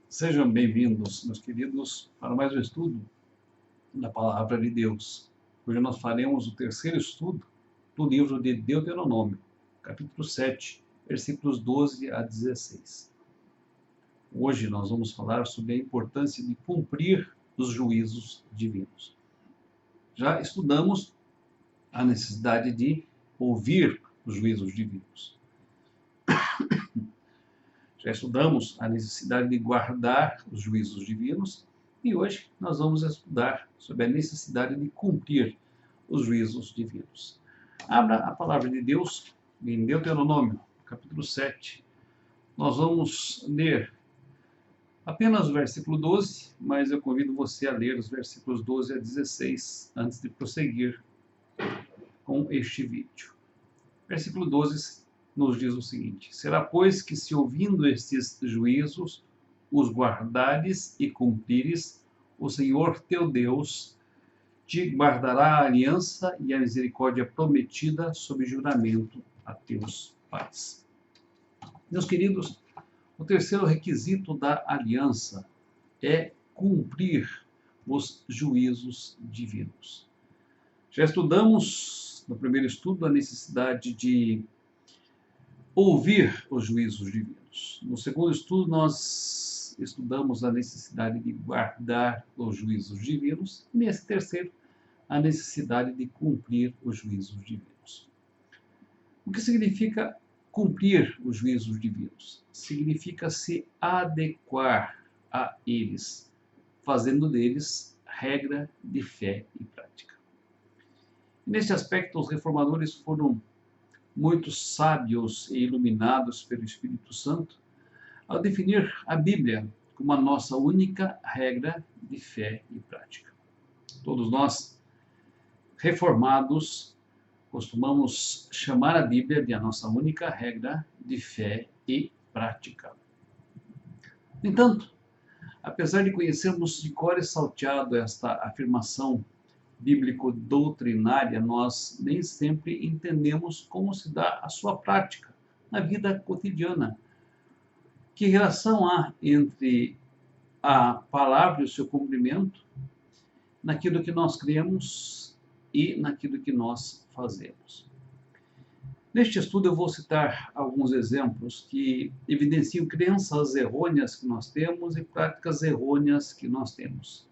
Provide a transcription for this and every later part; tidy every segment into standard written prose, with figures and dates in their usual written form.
Sejam bem-vindos, meus queridos, para mais um estudo da Palavra de Deus. Hoje nós faremos o terceiro estudo do livro de Deuteronômio, capítulo 7, versículos 12 a 16. Hoje nós vamos falar sobre a importância de cumprir os juízos divinos. Já estudamos a necessidade de ouvir os juízos divinos. Já estudamos a necessidade de guardar os juízos divinos e hoje nós vamos estudar sobre a necessidade de cumprir os juízos divinos. Abra a palavra de Deus em Deuteronômio, capítulo 7. Nós vamos ler apenas o versículo 12, mas eu convido você a ler os versículos 12 a 16 antes de prosseguir com este vídeo. Versículo 12 nos diz o seguinte: será, pois, que se ouvindo estes juízos, os guardares e cumprires, o Senhor teu Deus te guardará a aliança e a misericórdia prometida sob juramento a teus pais. Meus queridos, o terceiro requisito da aliança é cumprir os juízos divinos. Já estudamos no primeiro estudo a necessidade de ouvir os juízos divinos. No segundo estudo, nós estudamos a necessidade de guardar os juízos divinos. E nesse terceiro, a necessidade de cumprir os juízos divinos. O que significa cumprir os juízos divinos? Significa se adequar a eles, fazendo deles regra de fé e prática. Neste aspecto, os reformadores foram muito sábios e iluminados pelo Espírito Santo ao definir a Bíblia como a nossa única regra de fé e prática. Todos nós, reformados, costumamos chamar a Bíblia de a nossa única regra de fé e prática. No entanto, apesar de conhecermos de cor e salteado esta afirmação bíblico-doutrinária, nós nem sempre entendemos como se dá a sua prática na vida cotidiana. Que relação há entre a palavra e o seu cumprimento naquilo que nós cremos e naquilo que nós fazemos? Neste estudo eu vou citar alguns exemplos que evidenciam crenças errôneas que nós temos e práticas errôneas que nós temos.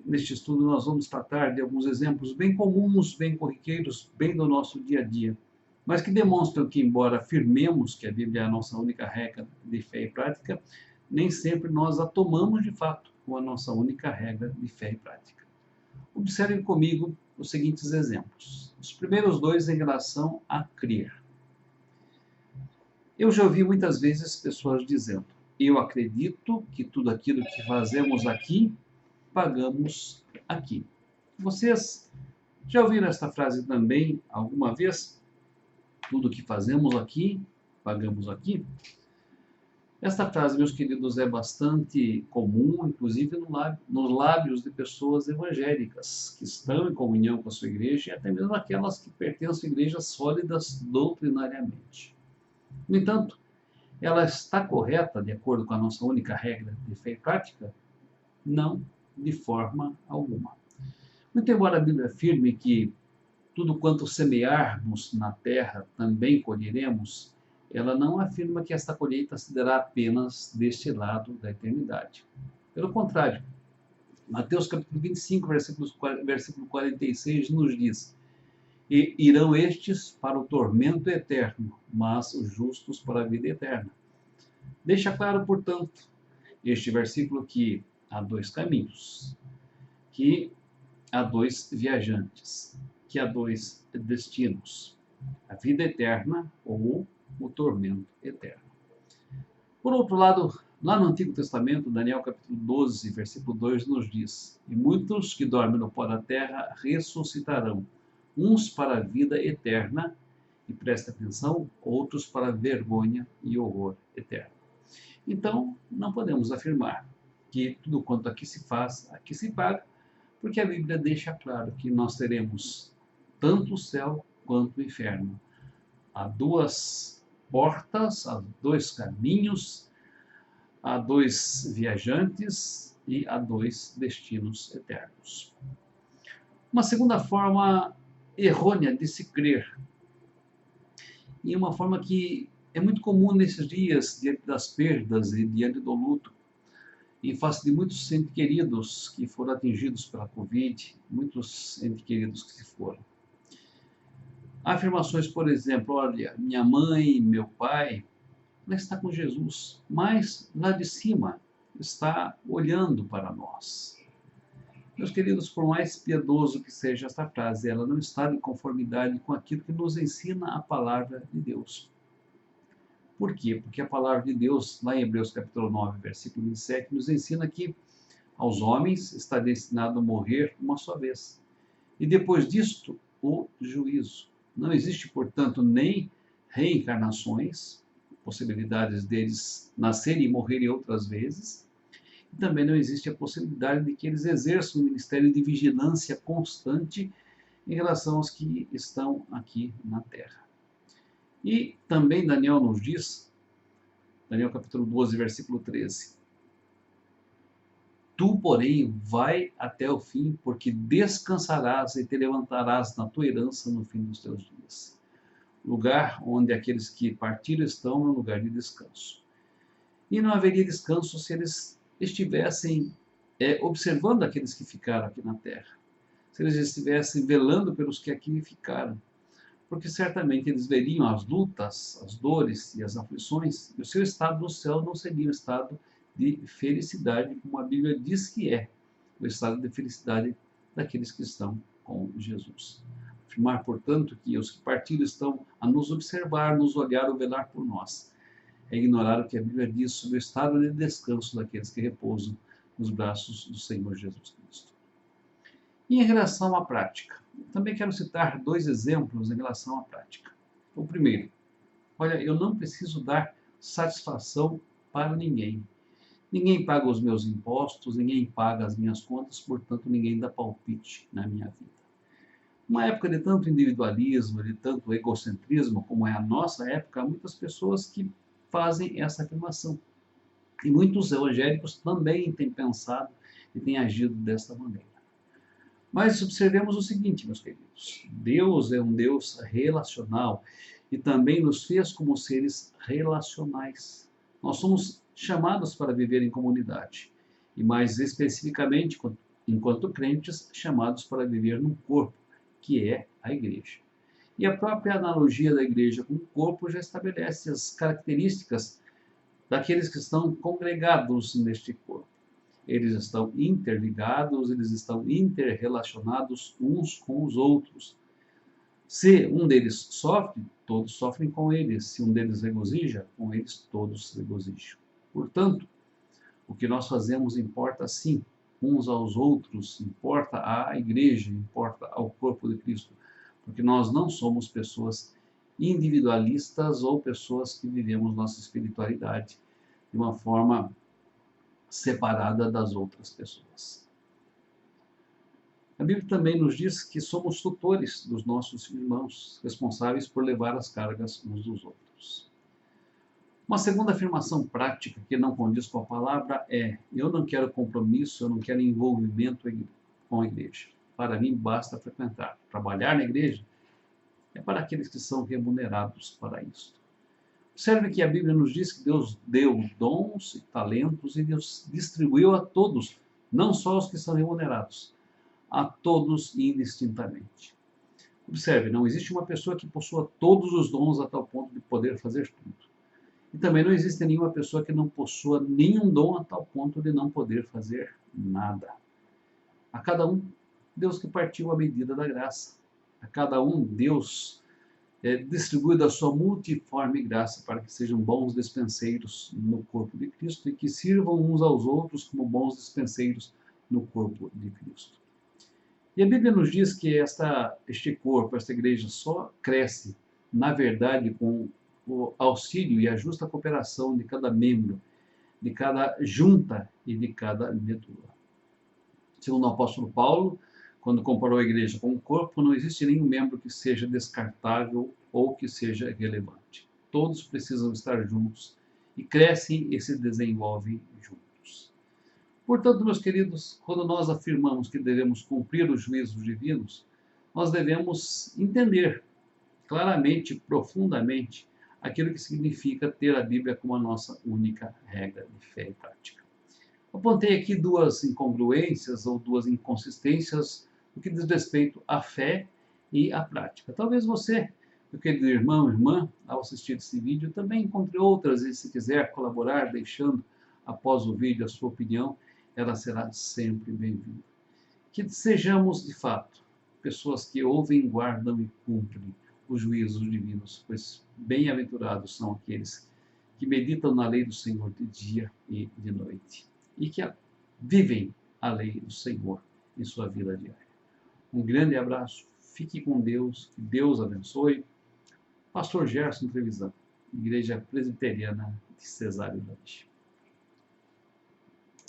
Neste estudo nós vamos tratar de alguns exemplos bem comuns, bem corriqueiros, bem do nosso dia a dia, mas que demonstram que, embora afirmemos que a Bíblia é a nossa única regra de fé e prática, nem sempre nós a tomamos de fato como a nossa única regra de fé e prática. Observem comigo os seguintes exemplos. Os primeiros dois em relação a crer. Eu já ouvi muitas vezes pessoas dizendo: eu acredito que tudo aquilo que fazemos aqui pagamos aqui. Vocês já ouviram esta frase também alguma vez? Tudo que fazemos aqui, pagamos aqui? Esta frase, meus queridos, é bastante comum, inclusive nos lábios de pessoas evangélicas que estão em comunhão com a sua igreja e até mesmo aquelas que pertencem a igrejas sólidas doutrinariamente. No entanto, ela está correta de acordo com a nossa única regra de fé e prática? Não, de forma alguma. Muito embora a Bíblia afirme que tudo quanto semearmos na terra também colheremos, ela não afirma que esta colheita se dará apenas deste lado da eternidade. Pelo contrário, Mateus capítulo 25, versículo 46 nos diz: e irão estes para o tormento eterno, mas os justos para a vida eterna. Deixa claro, portanto, este versículo que há dois caminhos, que há dois viajantes, que há dois destinos: a vida eterna ou o tormento eterno. Por outro lado, lá no Antigo Testamento, Daniel capítulo 12, versículo 2 nos diz: e muitos que dormem no pó da terra ressuscitarão, uns para a vida eterna, e presta atenção, outros para a vergonha e horror eterno. Então, não podemos afirmar que tudo quanto aqui se faz, aqui se paga, porque a Bíblia deixa claro que nós teremos tanto o céu quanto o inferno. Há duas portas, há dois caminhos, há dois viajantes e há dois destinos eternos. Uma segunda forma errônea de se crer, e uma forma que é muito comum nesses dias, diante das perdas e diante do luto, em face de muitos entes queridos que foram atingidos pela Covid, muitos entes queridos que se foram. Afirmações, por exemplo, olha, minha mãe, meu pai, ela está com Jesus, mas lá de cima está olhando para nós. Meus queridos, por mais piedoso que seja esta frase, ela não está em conformidade com aquilo que nos ensina a palavra de Deus. Por quê? Porque a palavra de Deus, lá em Hebreus capítulo 9, versículo 27, nos ensina que aos homens está destinado a morrer uma só vez. E depois disto, o juízo. Não existe, portanto, nem reencarnações, possibilidades deles nascerem e morrerem outras vezes. E também não existe a possibilidade de que eles exerçam um ministério de vigilância constante em relação aos que estão aqui na Terra. E também Daniel nos diz, Daniel capítulo 12, versículo 13, tu, porém, vai até o fim, porque descansarás e te levantarás na tua herança no fim dos teus dias. Lugar onde aqueles que partiram estão no lugar de descanso. E não haveria descanso se eles estivessem observando aqueles que ficaram aqui na terra, se eles estivessem velando pelos que aqui ficaram, porque certamente eles veriam as lutas, as dores e as aflições, e o seu estado no céu não seria um estado de felicidade, como a Bíblia diz que é o estado de felicidade daqueles que estão com Jesus. Afirmar, portanto, que os que partiram estão a nos observar, nos olhar ou velar por nós, é ignorar o que a Bíblia diz sobre o estado de descanso daqueles que repousam nos braços do Senhor Jesus Cristo. E em relação à prática, também quero citar dois exemplos em relação à prática. O primeiro, olha, eu não preciso dar satisfação para ninguém. Ninguém paga os meus impostos, ninguém paga as minhas contas, portanto ninguém dá palpite na minha vida. Uma época de tanto individualismo, de tanto egocentrismo, como é a nossa época, há muitas pessoas que fazem essa afirmação. E muitos evangélicos também têm pensado e têm agido desta maneira. Mas observemos o seguinte, meus queridos, Deus é um Deus relacional e também nos fez como seres relacionais. Nós somos chamados para viver em comunidade e, mais especificamente, enquanto crentes, chamados para viver num corpo, que é a igreja. E a própria analogia da igreja com o corpo já estabelece as características daqueles que estão congregados neste corpo. Eles estão interligados, eles estão interrelacionados uns com os outros. Se um deles sofre, todos sofrem com ele. Se um deles regozija, com eles todos regozijam. Portanto, o que nós fazemos importa sim uns aos outros, importa à igreja, importa ao corpo de Cristo, porque nós não somos pessoas individualistas ou pessoas que vivemos nossa espiritualidade de uma forma separada das outras pessoas. A Bíblia também nos diz que somos tutores dos nossos irmãos, responsáveis por levar as cargas uns dos outros. Uma segunda afirmação prática que não condiz com a palavra é: eu não quero compromisso, eu não quero envolvimento com a igreja. Para mim basta frequentar. Trabalhar na igreja é para aqueles que são remunerados para isso. Observe que a Bíblia nos diz que Deus deu dons e talentos e Deus distribuiu a todos, não só aos que são remunerados, a todos indistintamente. Observe, não existe uma pessoa que possua todos os dons a tal ponto de poder fazer tudo. E também não existe nenhuma pessoa que não possua nenhum dom a tal ponto de não poder fazer nada. A cada um, Deus que partiu a medida da graça. A cada um, Deus distribui da sua multiforme graça para que sejam bons despenseiros no corpo de Cristo e que sirvam uns aos outros como bons despenseiros no corpo de Cristo. E a Bíblia nos diz que este corpo, esta igreja, só cresce, na verdade, com o auxílio e a justa cooperação de cada membro, de cada junta e de cada medula. Segundo o apóstolo Paulo, quando comparou a igreja com o corpo, não existe nenhum membro que seja descartável ou que seja irrelevante. Todos precisam estar juntos e crescem e se desenvolvem juntos. Portanto, meus queridos, quando nós afirmamos que devemos cumprir os juízos divinos, nós devemos entender claramente, profundamente, aquilo que significa ter a Bíblia como a nossa única regra de fé e prática. Apontei aqui duas incongruências ou duas inconsistências no que diz respeito à fé e à prática. Talvez você, meu querido irmão, irmã, ao assistir esse vídeo, também encontre outras e se quiser colaborar, deixando após o vídeo a sua opinião, ela será sempre bem-vinda. Que sejamos, de fato, pessoas que ouvem, guardam e cumprem os juízos divinos, pois bem-aventurados são aqueles que meditam na lei do Senhor de dia e de noite e que vivem a lei do Senhor em sua vida diária. Um grande abraço, fique com Deus, que Deus abençoe. Pastor Gerson Trevisan, Igreja Presbiteriana de Cesário Lange.